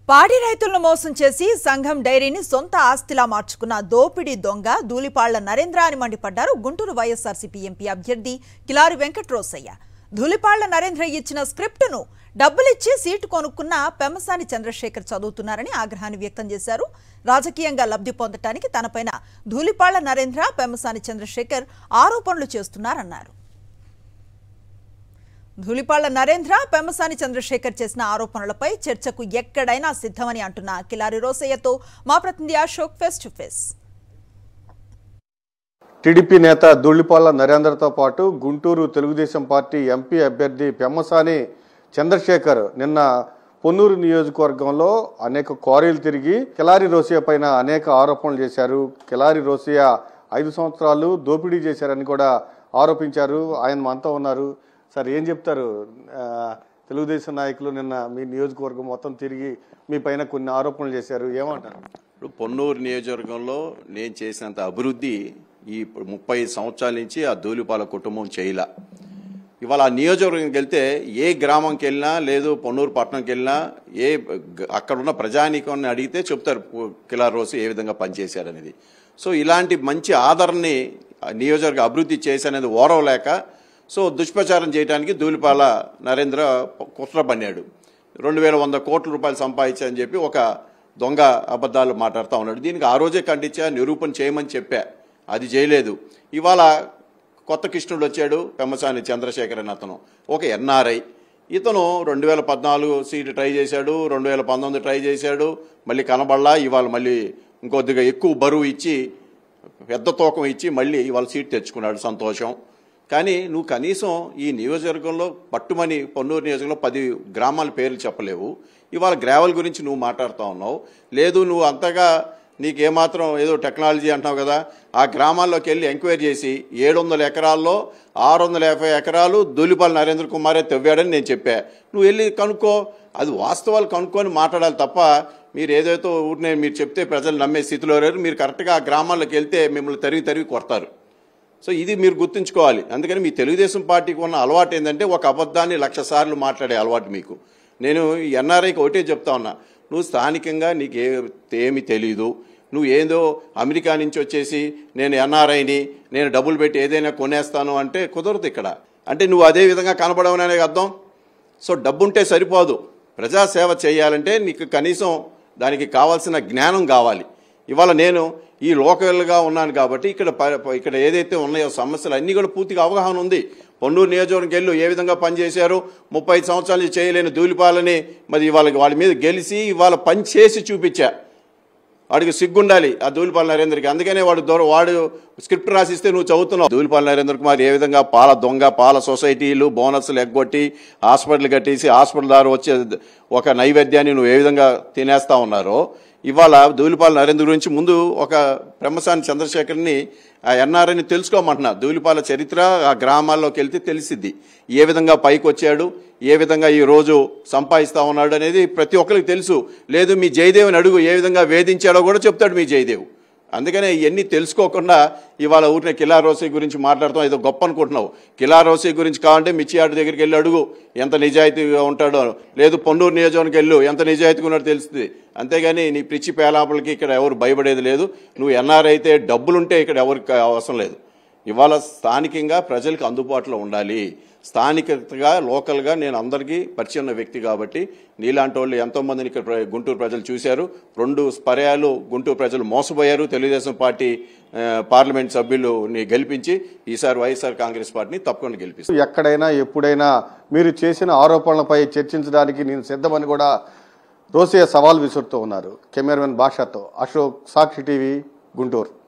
పాడి రైతులను మోసం చేసి సంఘం డైరీని సొంత ఆస్తిలా మార్చుకున్న దోపిడీ దొంగ ధూళిపాళ్ల నరేంద్ర అని మండిపడ్డారు గుంటూరు వైఎస్ఆర్సీపీ ఎంపీ అభ్యర్థి కిలారి వెంకట్రోసయ్య. ధూళిపాళ్ల నరేంద్ర ఇచ్చిన స్క్రిప్టును డబ్బులిచ్చి సీటు కొనుక్కున్న పెమ్మసాని చంద్రశేఖర్ చదువుతున్నారని ఆగ్రహాన్ని వ్యక్తం చేశారు. రాజకీయంగా లబ్ధి పొందటానికి తనపైన ధూళిపాళ్ల నరేంద్ర, పెమ్మసాని చంద్రశేఖర్ ఆరోపణలు చేస్తున్నారన్నారు. ధూళిపాళ్ల నరేంద్ర, పెమ్మసాని చంద్రశేఖర్ చేసిన ఆరోపణలపై చర్చకు ఎక్కడైనా సిద్ధమని అంటున్న కిలారి రోసయ్యతో మా ప్రతినిధి Ashok face to face. TDP నేత ధూళిపాళ్ల నరేంద్రతో పాటు గుంటూరు తెలుగుదేశం పార్టీ ఎంపీ అభ్యర్థి పెమ్మసాని చంద్రశేఖర్ నిన్న పొన్నూరు నియోజకవర్గంలో అనేక క్వారీలు తిరిగి కిలారి రోసయ్య పైన అనేక ఆరోపణలు చేశారు. కిలారి రోసయ్య 5 సంవత్సరాలు దోపిడీ చేశారని కూడా ఆరోపించారు. ఆయన మనతో ఉన్నారు. సార్, ఏం చెప్తారు? తెలుగుదేశం నాయకులు నిన్న మీ నియోజకవర్గం మొత్తం తిరిగి మీ పైన కొన్ని ఆరోపణలు చేశారు, ఏమంటారు? ఇప్పుడు పొన్నూరు నియోజకవర్గంలో నేను చేసినంత అభివృద్ధి ఈ 30 సంవత్సరాల నుంచి ఆ ధూళిపాల కుటుంబం చేయలా. ఇవాళ ఆ నియోజకవర్గంకి వెళ్తే ఏ గ్రామంకి వెళ్ళినా, లేదు పొన్నూరు పట్టణంకి వెళ్ళినా, అక్కడున్న ప్రజానీకాన్ని అడిగితే చెప్తారు కిలారి రోసయ్య ఏ విధంగా పనిచేశారనేది. సో ఇలాంటి మంచి ఆదరణని నియోజకవర్గ అభివృద్ధి చేశానేది ఓరవలేక దుష్ప్రచారం చేయడానికి ధూళిపాళ్ల నరేంద్ర కుట్ర పన్నాడు. 2100 కోట్ల రూపాయలు సంపాదించారని చెప్పి ఒక దొంగ అబద్ధాలు మాట్లాడుతూ ఉన్నాడు. దీనికి ఆ రోజే ఖండించా, నిరూపణ చేయమని చెప్పా, అది చేయలేదు. ఇవాళ కొత్త కృష్ణుడు వచ్చాడు, పెమ్మసాని చంద్రశేఖర్ అని అతను ఒక ఎన్ఆర్ఐ. ఇతను 2014 సీటు ట్రై చేశాడు, 2019 ట్రై చేశాడు, మళ్ళీ కనబడలా. ఇవాళ మళ్ళీ ఇంకొద్దిగా ఎక్కువ బరువు ఇచ్చి, పెద్ద తూకం ఇచ్చి మళ్ళీ ఇవాళ సీటు తెచ్చుకున్నాడు, సంతోషం. కానీ నువ్వు కనీసం ఈ నియోజకవర్గంలో పట్టుమని పొన్నూరు నియోజకవర్గంలో 10 గ్రామాల పేర్లు చెప్పలేవు. ఇవాళ గ్రావెల్ గురించి నువ్వు మాట్లాడుతూ ఉన్నావు. లేదు, నువ్వు అంతగా నీకేమాత్రం ఏదో టెక్నాలజీ అంటున్నావు కదా, ఆ గ్రామాల్లోకి వెళ్ళి ఎంక్వైరీ చేసి 700 ఎకరాల్లో 650 ఎకరాలు ధూళిపాళ్ల నరేంద్ర కుమారే తవ్వాడని నేను చెప్పా. నువ్వు వెళ్ళి కనుక్కో, అది వాస్తవాలు కనుక్కొని మాట్లాడాలి తప్ప మీరు ఏదైతే ఊరినే మీరు చెప్తే ప్రజలు నమ్మే స్థితిలో లేరు. మీరు కరెక్ట్గా ఆ గ్రామాల్లోకి వెళ్తే మిమ్మల్ని తరిగి కొడతారు. సో ఇది మీరు గుర్తుంచుకోవాలి. అందుకని మీ తెలుగుదేశం పార్టీకి ఉన్న అలవాటు ఏంటంటే ఒక అబద్ధాన్ని 1,00,000 సార్లు మాట్లాడే అలవాటు మీకు. నేను ఎన్ఆర్ఐకి ఒకటే చెప్తా ఉన్నా, నువ్వు స్థానికంగా నీకు ఏమి తెలీదు. నువ్వు ఏదో అమెరికా నుంచి వచ్చేసి నేను ఎన్ఆర్ఐని, నేను డబ్బులు పెట్టి ఏదైనా కొనేస్తాను అంటే కుదరదు ఇక్కడ. అంటే నువ్వు అదే విధంగా కనబడవనే అర్థం. సో డబ్బుంటే సరిపోదు. ప్రజాసేవ చేయాలంటే నీకు కనీసం దానికి కావాల్సిన జ్ఞానం కావాలి. ఇవాళ నేను ఈ లోకల్గా ఉన్నాను కాబట్టి ఇక్కడ ఏదైతే ఉన్నాయో సమస్యలు అన్నీ కూడా పూర్తిగా అవగాహన ఉంది. పొన్నూరు నియోజకవర్గం వెళ్ళు ఏ విధంగా పనిచేశారు, 35 సంవత్సరాలు చేయలేని ధూళిపాలని మరి వాళ్ళ మీద గెలిచి ఇవాళ పని చేసి చూపించా. వాడికి సిగ్గుండాలి ఆ ధూళిపాళ్ల నరేంద్రకి. అందుకనే వాడు స్క్రిప్ట్ రాసిస్తే నువ్వు చదువుతున్నావు. ధూళిపాళ్ల నరేంద్ర కుమార్ ఏ విధంగా పాల సొసైటీలు బోనస్లు ఎగ్గొట్టి హాస్పిటల్ కట్టేసి హాస్పిటల్ ద్వారా వచ్చే ఒక నైవేద్యాన్ని నువ్వు ఏ విధంగా తినేస్తా ఉన్నారో, ఇవాళ ధూళిపాళ్ల నరేంద్ర గురించి ముందు ఒక పెమ్మసాని చంద్రశేఖర్ని ఆ ఎన్ఆర్ఐని తెలుసుకోమంటున్నా. ధూళిపాళ్ల చరిత్ర ఆ గ్రామాల్లోకి వెళ్తే తెలిసిద్ది. ఏ విధంగా పైకి వచ్చాడు, ఏ విధంగా ఈ రోజు సంపాదిస్తా ఉన్నాడు అనేది ప్రతి ఒక్కరికి తెలుసు. లేదు, మీ జయదేవ్ని అడుగు, ఏ విధంగా వేధించాడో కూడా చెప్తాడు మీ జయదేవ్. అందుకనే ఇవన్నీ తెలుసుకోకుండా ఇవాళ ఊరినే కిలారి రోసయ్య గురించి మాట్లాడతాం, ఏదో గొప్ప అనుకుంటున్నావు. కిలారి రోసయ్య గురించి కావాలంటే మిర్చియార్డు దగ్గరికి వెళ్ళి అడుగు ఎంత నిజాయితీగా ఉంటాడో. లేదు, పొన్నూరు నియోజకవర్గానికి వెళ్ళు ఎంత నిజాయితీగా ఉన్నాడో తెలుస్తుంది. అంతేగాని నీ పిచ్చి పేలాపలకి ఇక్కడ ఎవరు భయపడేది లేదు. నువ్వు ఎన్ఆర్ అయితే డబ్బులుంటే ఇక్కడ ఎవరికి అవసరం లేదు. ఇవాళ స్థానికంగా ప్రజలకు అందుబాటులో ఉండాలి. స్థానికతగా లోకల్గా నేను అందరికీ పరిచయం ఉన్న వ్యక్తి కాబట్టి నీలాంటి వాళ్ళు ఎంతోమందిని ఇక్కడ గుంటూరు ప్రజలు చూశారు. 2 పర్యాలు గుంటూరు ప్రజలు మోసపోయారు. తెలుగుదేశం పార్టీ పార్లమెంట్ సభ్యులని గెలిపించి ఈసారి వైఎస్ఆర్ కాంగ్రెస్ పార్టీని తప్పకుండా గెలిపిస్తారు. ఎక్కడైనా ఎప్పుడైనా మీరు చేసిన ఆరోపణలపై చర్చించడానికి నేను సిద్ధమని కూడా రోసయ్య సవాల్ విసురుతూ ఉన్నారు. కెమెరామెన్ భాషతో అశోక్, సాక్షి టీవీ, గుంటూరు.